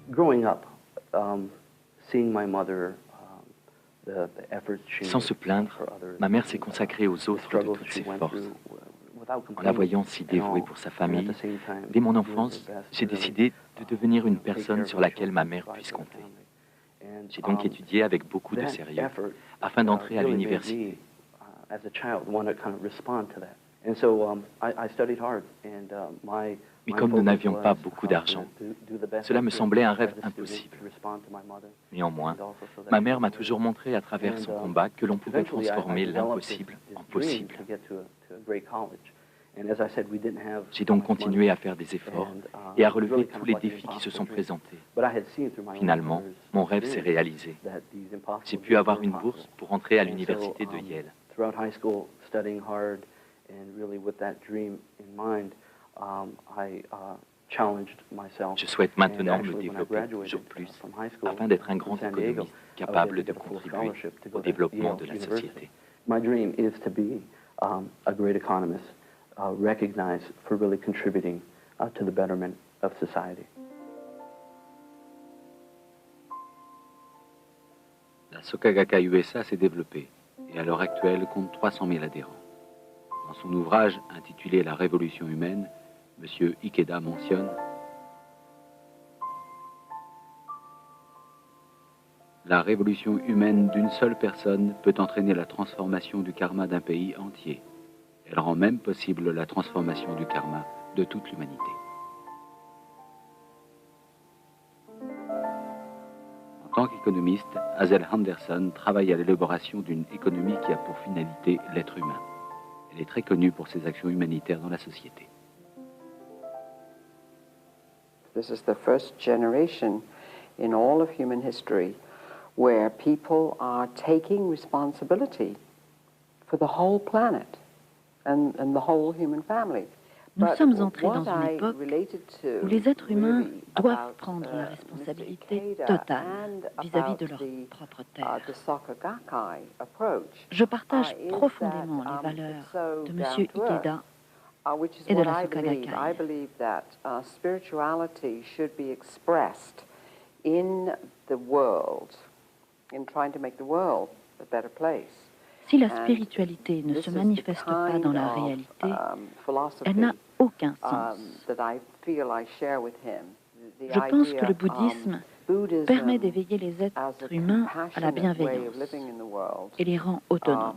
Growing up, seeing my mother, Sans se plaindre, ma mère s'est consacrée aux autres de toutes ses forces. En la voyant si dévouée pour sa famille, dès mon enfance, j'ai décidé de devenir une personne sur laquelle ma mère puisse compter. J'ai donc étudié avec beaucoup de sérieux afin d'entrer à l'université. Mais comme nous n'avions pas beaucoup d'argent, cela me semblait un rêve impossible. Néanmoins, ma mère m'a toujours montré à travers son combat que l'on pouvait transformer l'impossible en possible. J'ai donc continué à faire des efforts et à relever tous les défis qui se sont présentés. Finalement, mon rêve s'est réalisé. J'ai pu avoir une bourse pour entrer à l'université de Yale. Je souhaite maintenant me développer toujours plus afin d'être un grand économiste capable de contribuer au développement de la société. My dream is to be a great economist, recognized for really contributing to the betterment of society. La Soka Gakkai USA s'est développée et à l'heure actuelle compte 300 000 adhérents. Dans son ouvrage intitulé La Révolution humaine, M. Ikeda mentionne « La révolution humaine d'une seule personne peut entraîner la transformation du karma d'un pays entier. Elle rend même possible la transformation du karma de toute l'humanité. » En tant qu'économiste, Hazel Henderson travaille à l'élaboration d'une économie qui a pour finalité l'être humain. Elle est très connue pour ses actions humanitaires dans la société. This is the first generation in all of human history where people are taking responsibility for the whole planet and the whole human family. Nous sommes entrés dans une époque où les êtres humains doivent prendre la responsabilité totale vis-à-vis de leur propre terre. Je partage profondément les valeurs de M. Ikeda et de la Soka Gakkai. I believe that spirituality should be expressed in the world, in trying to make the world a better place. Si la spiritualité ne se manifeste pas dans la réalité, elle n'a aucun sens. Je pense que le bouddhisme permet d'éveiller les êtres humains à la bienveillance et les rend autonomes.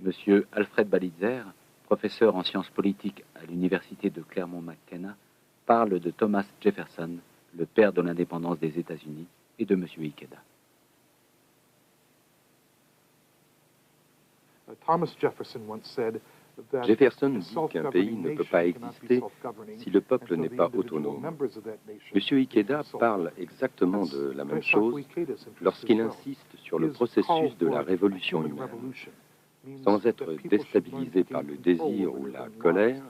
Monsieur Alfred Balitzer, professeur en sciences politiques à l'université de Claremont-McKenna, parle de Thomas Jefferson, le père de l'indépendance des États-Unis, et de M. Ikeda. Jefferson dit qu'un pays ne peut pas exister si le peuple n'est pas autonome. M. Ikeda parle exactement de la même chose lorsqu'il insiste sur le processus de la révolution humaine. Sans être déstabilisé par le désir ou la colère,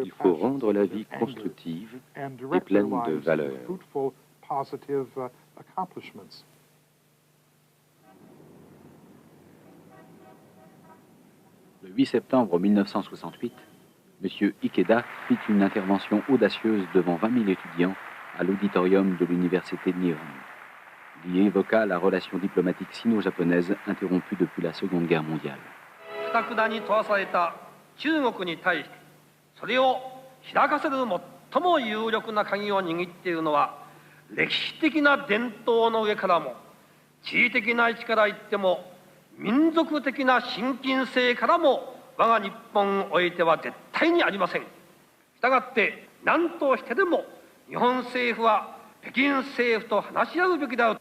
il faut rendre la vie constructive et pleine de valeurs. Le 8 septembre 1968, M. Ikeda fit une intervention audacieuse devant 20 000 étudiants à l'auditorium de l'université de Nihon. Il y évoqua la relation diplomatique sino-japonaise interrompue depuis la Seconde Guerre mondiale. それを開かせる最も有力な鍵を握っているのは歴史的な伝統の上からも地理的な位置から言っても民族的な親近性からも我が日本においては絶対にありません。したがって何としてでも日本政府は北京政府と話し合うべきだ。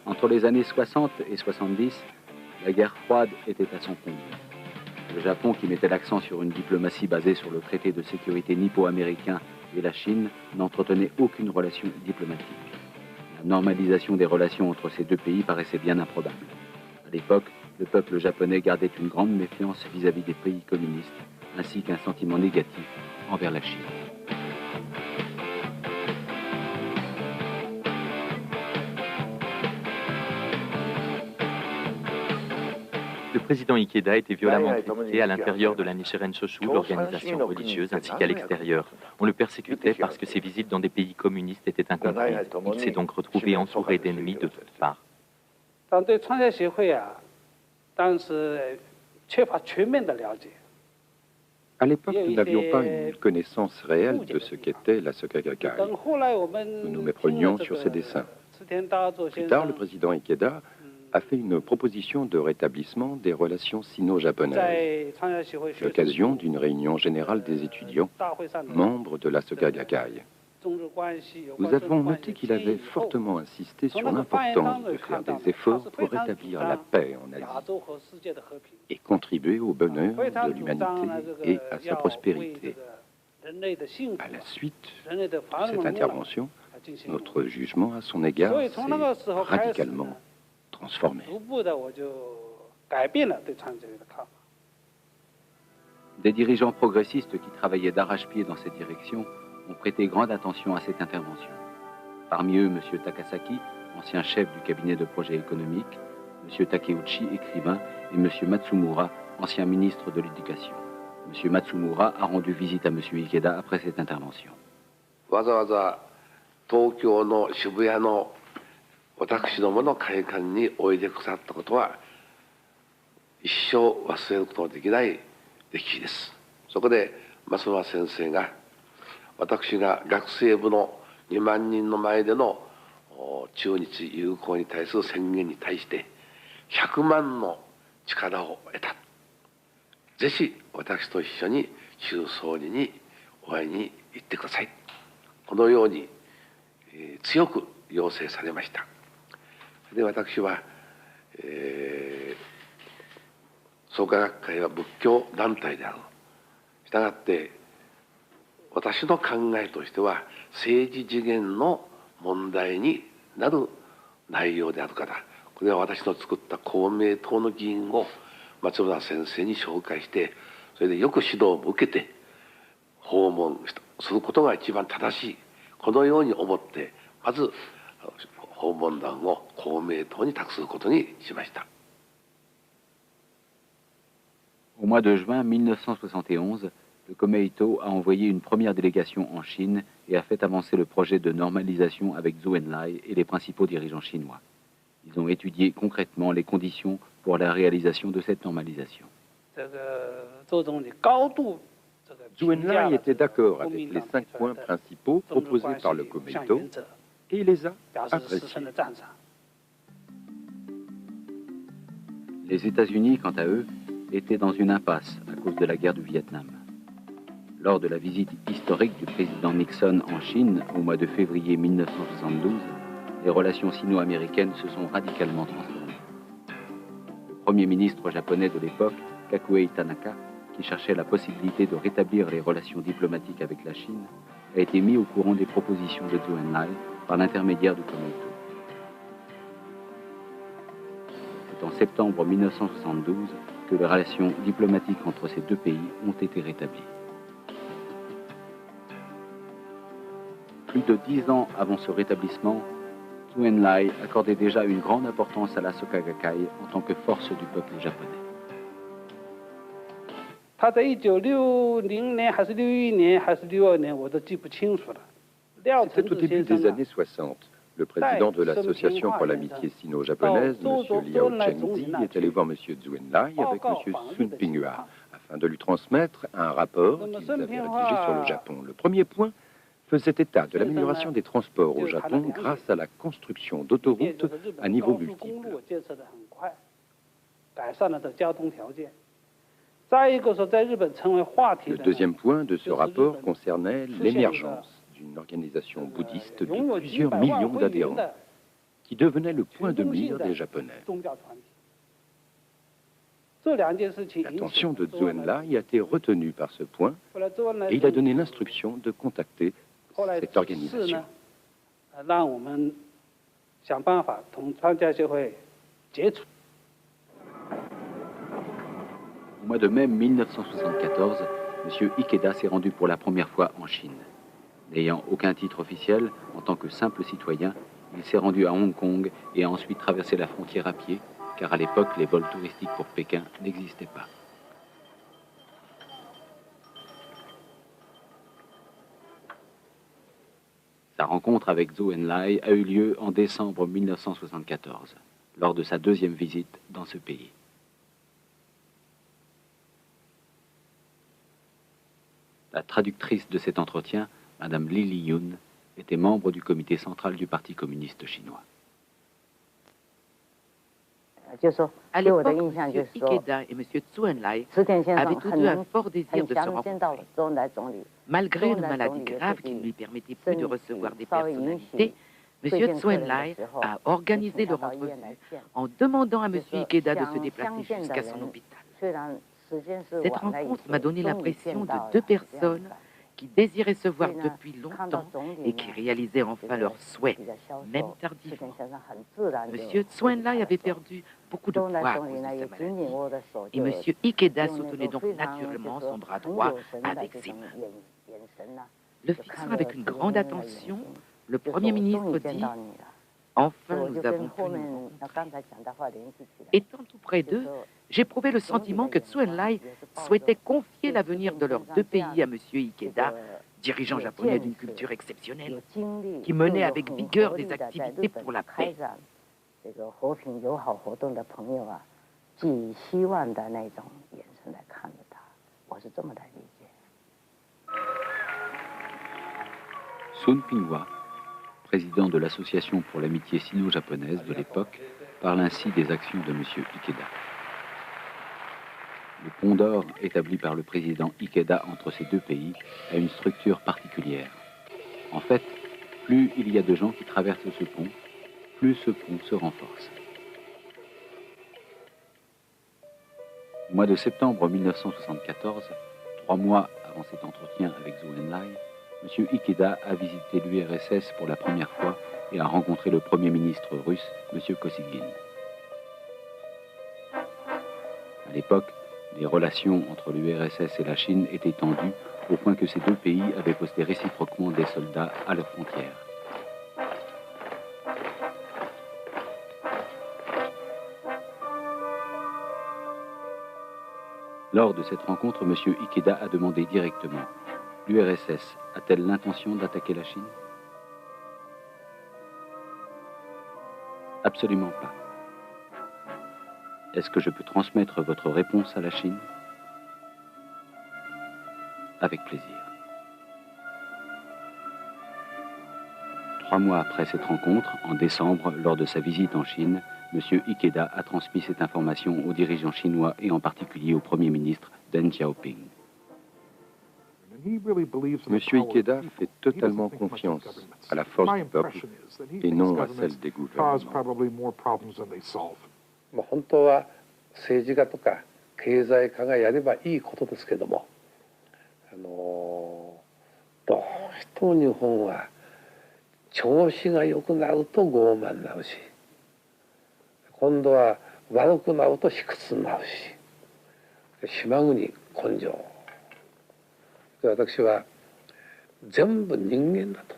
Entre les années 60 et 70, la guerre froide était à son comble. Le Japon, qui mettait l'accent sur une diplomatie basée sur le traité de sécurité nippo-américain, et la Chine n'entretenaient aucune relation diplomatique. La normalisation des relations entre ces deux pays paraissait bien improbable. À l'époque, le peuple japonais gardait une grande méfiance vis-à-vis des pays communistes, ainsi qu'un sentiment négatif envers la Chine. Le président Ikeda était violemment critiqué à l'intérieur de la Nichiren Shoshu, l'organisation religieuse, ainsi qu'à l'extérieur. On le persécutait parce que ses visites dans des pays communistes étaient incomprises. Il s'est donc retrouvé entouré d'ennemis de toutes parts. À l'époque, nous n'avions pas une connaissance réelle de ce qu'était la Soka Gakkai. Nous nous méprenions sur ses dessins. Plus tard, le président Ikeda a fait une proposition de rétablissement des relations sino-japonaises, à l'occasion d'une réunion générale des étudiants, membres de la Soka Gakkai. Nous avons noté qu'il avait fortement insisté sur l'importance de faire des efforts pour rétablir la paix en Asie et contribuer au bonheur de l'humanité et à sa prospérité. À la suite de cette intervention, notre jugement à son égard s'est radicalement transformé. Des dirigeants progressistes qui travaillaient d'arrache-pied dans cette direction ont prêté grande attention à cette intervention. Parmi eux, M. Takasaki, ancien chef du cabinet de projet économique, M. Takeuchi, écrivain, et M. Matsumura, ancien ministre de l'Éducation. M. Matsumura a rendu visite à M. Ikeda après cette intervention. Au mois de juin 1971, le Komeito a envoyé une première délégation en Chine et a fait avancer le projet de normalisation avec Zhou Enlai et les principaux dirigeants chinois. Ils ont étudié concrètement les conditions pour la réalisation de cette normalisation. Zhou Enlai était d'accord avec les 5 points principaux proposés par le Komeito et il les a appréciés. Les États-Unis, quant à eux, étaient dans une impasse à cause de la guerre du Vietnam. Lors de la visite historique du président Nixon en Chine au mois de février 1972, les relations sino-américaines se sont radicalement transformées. Le premier ministre japonais de l'époque, Kakuei Tanaka, qui cherchait la possibilité de rétablir les relations diplomatiques avec la Chine, a été mis au courant des propositions de Zhou Enlai par l'intermédiaire du Komeito. C'est en septembre 1972 que les relations diplomatiques entre ces deux pays ont été rétablies. Plus de 10 ans avant ce rétablissement, Zhou Enlai accordait déjà une grande importance à la Soka Gakkai en tant que force du peuple japonais. C'était au début des années 60. Le président de l'Association pour l'amitié sino-japonaise, M. Liao Chengzi, est allé voir M. Zhou Enlai avec M. Sun Pinghua afin de lui transmettre un rapport qu'ils avaient rédigé sur le Japon. Le premier point faisait état de l'amélioration des transports au Japon grâce à la construction d'autoroutes à niveau multiple. Le deuxième point de ce rapport concernait l'émergence d'une organisation bouddhiste de plusieurs millions d'adhérents qui devenait le point de mire des Japonais. L'attention de Zhou Enlai a été retenue par ce point et il a donné l'instruction de contacter cette organisation. Au mois de mai 1974, M. Ikeda s'est rendu pour la première fois en Chine. N'ayant aucun titre officiel, en tant que simple citoyen, il s'est rendu à Hong Kong et a ensuite traversé la frontière à pied, car à l'époque, les vols touristiques pour Pékin n'existaient pas. Sa rencontre avec Zhou Enlai a eu lieu en décembre 1974, lors de sa deuxième visite dans ce pays. La traductrice de cet entretien, Madame Li Liyun, était membre du comité central du Parti communiste chinois. À l'époque, M. Ikeda et M. Zhou Enlai avaient tous deux un fort désir de se rencontrer. Malgré une maladie grave qui ne lui permettait plus de recevoir des personnalités, M. Zhou Enlai a organisé leur entrevue en demandant à M. Ikeda de se déplacer jusqu'à son hôpital. Cette rencontre m'a donné l'impression de deux personnes qui désiraient se voir depuis longtemps et qui réalisaient enfin leurs souhaits, même tardivement. M. Zhou Enlai avait perdu beaucoup de poids à cause de sa maladie, et M. Ikeda soutenait donc naturellement son bras droit avec ses mains. Le fixant avec une grande attention, le Premier ministre dit « Enfin, nous avons pu nous rencontrer ». Étant tout près d'eux, j'éprouvais le sentiment que Zhou Enlai souhaitait confier l'avenir de leurs deux pays à M. Ikeda, dirigeant japonais d'une culture exceptionnelle, qui menait avec vigueur des activités pour la paix. Sun Pinghua, président de l'Association pour l'amitié sino-japonaise de l'époque, parle ainsi des actions de M. Ikeda. Le pont d'or établi par le président Ikeda entre ces deux pays a une structure particulière. En fait, plus il y a de gens qui traversent ce pont, plus ce pont se renforce. Au mois de septembre 1974, 3 mois avant cet entretien avec Zhou Enlai, M. Ikeda a visité l'URSS pour la première fois et a rencontré le Premier ministre russe, M. Kosygin. À l'époque, les relations entre l'URSS et la Chine étaient tendues au point que ces deux pays avaient posté réciproquement des soldats à leurs frontières. Lors de cette rencontre, M. Ikeda a demandé directement « L'URSS a-t-elle l'intention d'attaquer la Chine ?» Absolument pas. Est-ce que je peux transmettre votre réponse à la Chine? Avec plaisir. 3 mois après cette rencontre, en décembre, lors de sa visite en Chine, M. Ikeda a transmis cette information aux dirigeants chinois et en particulier au Premier ministre Deng Xiaoping. M. Ikeda fait totalement confiance à la force du peuple et non à celle des gouvernements. 本当は政治家とか経済家がやればいいことですけども、どうしても日本は調子が良くなると傲慢になるし、今度は悪くなると卑屈になるし、島国根性。私は全部人間だと。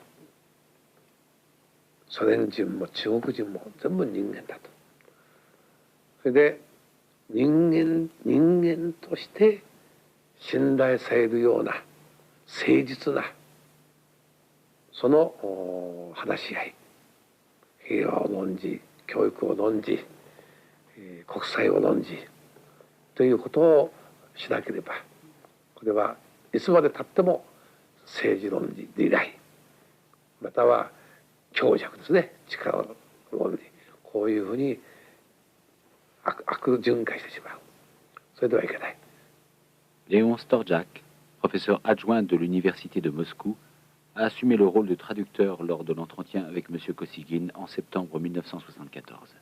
ソ連人も中国人も全部人間だと。それで人間として信頼されるような誠実なその話し合い、平和を論じ、教育を論じ、国際を論じということをしなければ、これはいつまでたっても政治論じ、利害、または強弱ですね、力の論理、こういうふうに悪循環してしまう。それではいけない。Léon Storjak, professeur adjoint de l'Université de Moscou, a assumé le rôle de traducteur lors de l'entretien avec M. Kosygin en septembre 1974.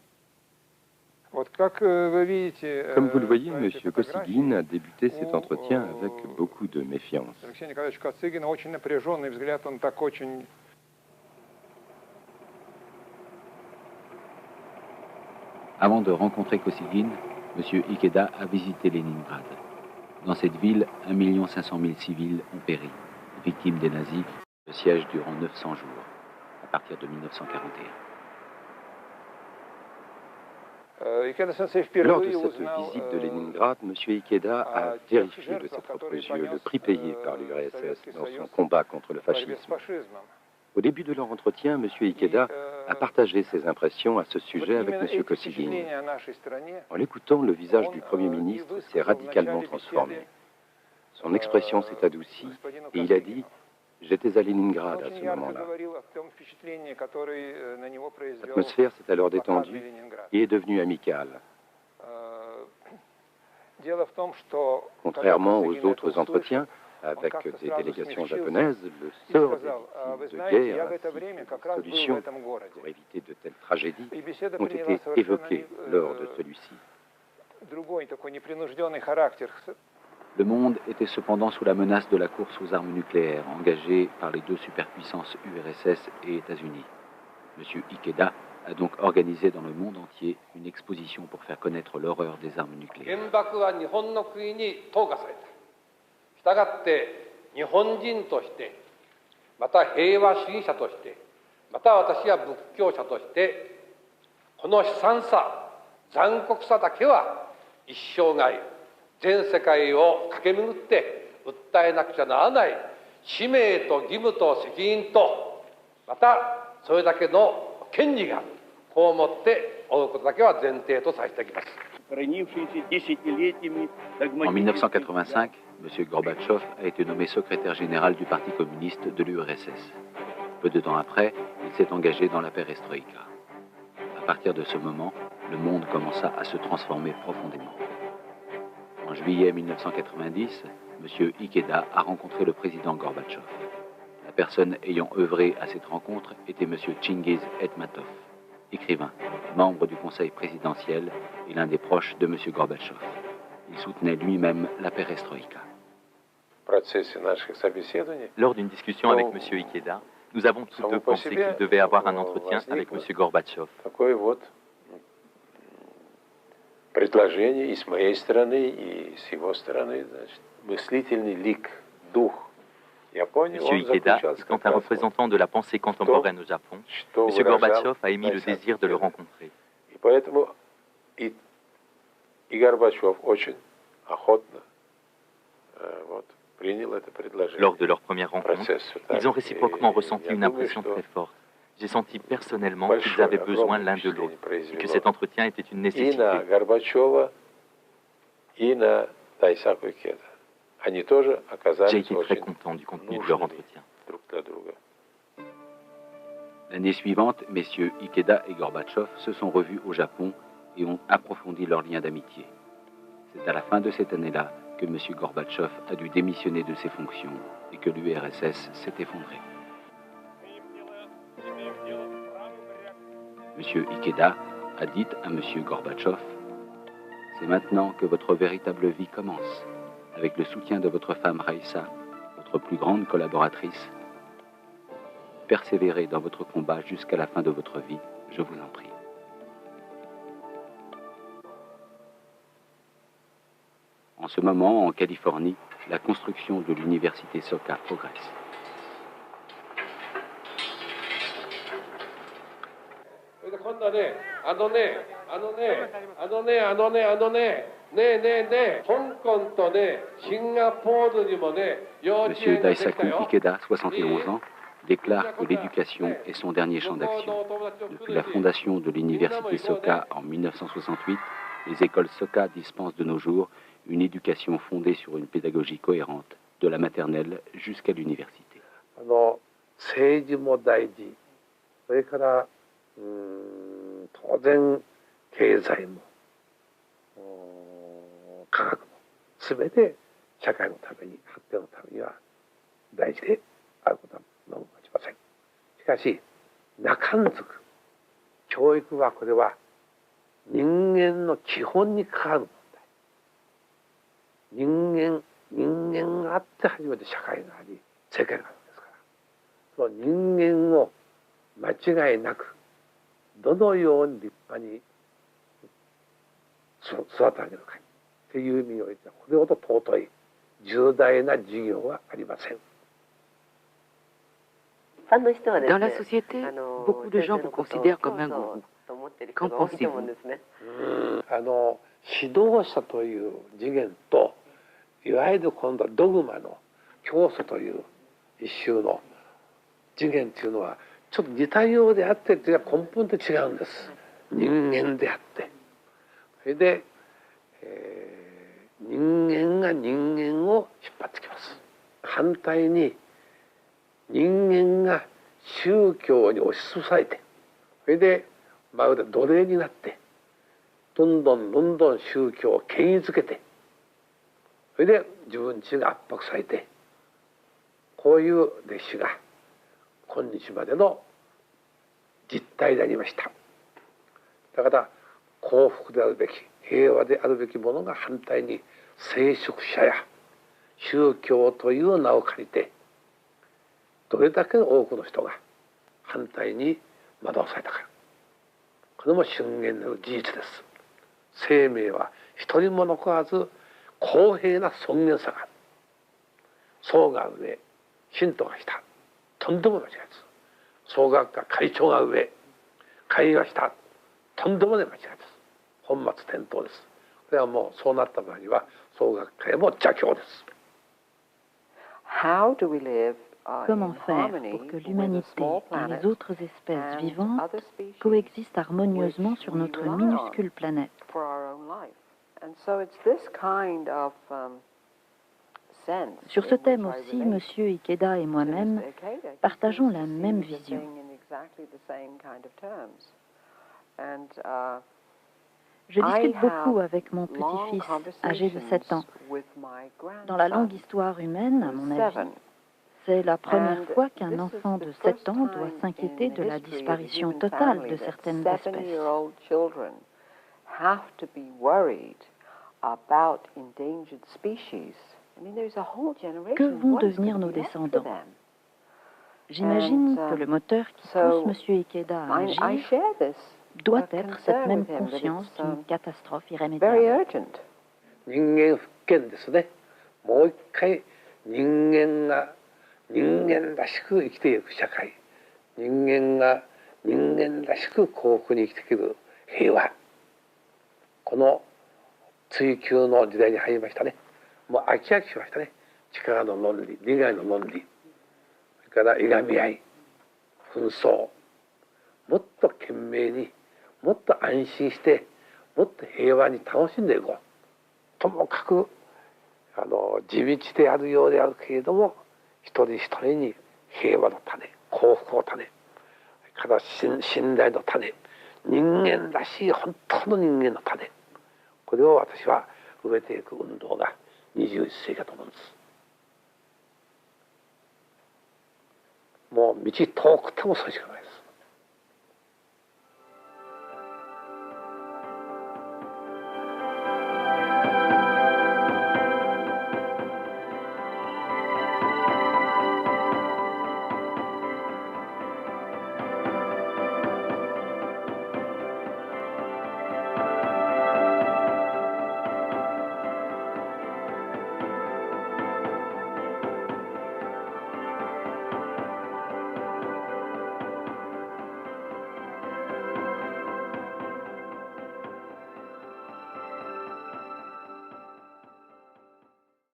Comme vous le voyez, M. Kosygin a débuté cet entretien avec beaucoup de méfiance. Avant de rencontrer Kosygin, M. Ikeda a visité Leningrad. Dans cette ville, 1 500 000 civils ont péri, victimes des nazis. Le siège durant 900 jours, à partir de 1941. Lors de cette visite de Leningrad, M. Ikeda a vérifié de ses propres yeux le prix payé par l'URSS dans son combat contre le fascisme. Au début de leur entretien, M. Ikeda a partagé ses impressions à ce sujet avec M. Kosygin. En l'écoutant, le visage du Premier ministre s'est radicalement transformé. Son expression s'est adoucie et il a dit « J'étais à Leningrad à ce moment-là ». L'atmosphère s'est alors détendue et est devenue amicale. Contrairement aux autres entretiens, avec des délégations japonaises, le sort des victimes de guerre ainsi que des solutions pour éviter de telles tragédies ont été évoquées lors de celui-ci. Le monde était cependant sous la menace de la course aux armes nucléaires engagée par les deux superpuissances URSS et États-Unis. M. Ikeda a donc organisé dans le monde entier une exposition pour faire connaître l'horreur des armes nucléaires. したがって日本人としてまた平和主義者としてまた私は仏教者としてこの悲惨さ残酷さだけは一生涯全世界を駆け巡って訴えなくちゃならない使命と義務と責任とまたそれだけの権利があるこう思っておることだけは前提とさせていきます。 En 1985, M. Gorbatchev a été nommé secrétaire général du Parti communiste de l'URSS. Peu de temps après, il s'est engagé dans la perestroïka. À partir de ce moment, le monde commença à se transformer profondément. En juillet 1990, M. Ikeda a rencontré le président Gorbatchev. La personne ayant œuvré à cette rencontre était M. Chingiz Etmatov, écrivain, membre du conseil présidentiel et l'un des proches de M. Gorbatchev. Il soutenait lui-même la perestroïka. Lors d'une discussion avec M. Ikeda, nous avons tous deux pensé qu'il devait avoir un entretien avec M. Gorbatchev. M. Ikeda étant un représentant de la pensée contemporaine au Japon, M. Gorbatchev a émis le désir de le rencontrer. Lors de leur première rencontre, ils ont réciproquement ressenti une impression très forte. J'ai senti personnellement qu'ils avaient besoin l'un de l'autre et que cet entretien était une nécessité. J'ai été très content du contenu de leur entretien. L'année suivante, messieurs Ikeda et Gorbatchev se sont revus au Japon et ont approfondi leurs liens d'amitié. C'est à la fin de cette année-là que M. Gorbatchev a dû démissionner de ses fonctions et que l'URSS s'est effondrée. M. Ikeda a dit à M. Gorbatchev « C'est maintenant que votre véritable vie commence, avec le soutien de votre femme Raïssa, votre plus grande collaboratrice. Persévérez dans votre combat jusqu'à la fin de votre vie, je vous en prie. » En ce moment, en Californie, la construction de l'université Soka progresse. Monsieur Daisaku Ikeda, 71 ans, déclare que l'éducation est son dernier champ d'action. Depuis la fondation de l'université Soka en 1968, les écoles Soka dispensent de nos jours une éducation fondée sur une pédagogie cohérente, de la maternelle jusqu'à l'université. 育て上げる会という意味においてはこれほど尊い重大な事業はありません。Dans la société, beaucoup de gens vous considèrent comme un gourou. Qu'en pensez-vous? 指導者という次元といわゆる今度はドグマの教祖という一種の次元というのはちょっと似たようであって根本で違うんです。人間であってそれで、人間が人間を引っ張ってきます。反対に人間が宗教に押しつぶされてそれでまるで奴隷になってどんどん宗教を権威づけてそれで自分自身が圧迫されてこういう歴史が今日までの実態でありました。だから幸福であるべき平和であるべきものが反対に聖職者や宗教という名を借りてどれだけ多くの人が反対に惑わされたか、これも瞬間なる事実です。生命は一人も残らず公平な尊厳さがある。僧が上信徒が下、とんでもない間違いです。総学科会長が上会議が下、とんでもない間違いです。本末転倒です。これはもうそうなった場合には総学会も邪教です。Comment faire pour que l'humanité et les autres espèces vivantes coexistent harmonieusement sur notre minuscule planète? Sur ce thème aussi, M. Ikeda et moi-même partageons la même vision. Je discute beaucoup avec mon petit-fils, âgé de 7 ans. Dans la longue histoire humaine, à mon avis, c'est la première fois qu'un enfant de 7 ans doit s'inquiéter de la disparition totale de certaines espèces. Que vont devenir nos descendants? J'imagine que le moteur qui pousse M. Ikeda à agir doit être cette même conscience d'une catastrophe irrémédiable. 人間復権ですね。もう一回人間が人間らしく生きていく社会、人間が人間らしく幸福に生きていける平和、この追求の時代に入りましたね。もう飽きしましたね。力の論理、利害の論理、それからいがみ合い、紛争、もっと懸命にもっと安心してもっと平和に楽しんでいこう。ともかく地道であるようであるけれども一人一人に平和の種、幸福の種、それから信頼の種、人間らしい本当の人間の種、これを私は植えていく運動が21世紀だと思うんです。もう道遠くてもそれしかないです。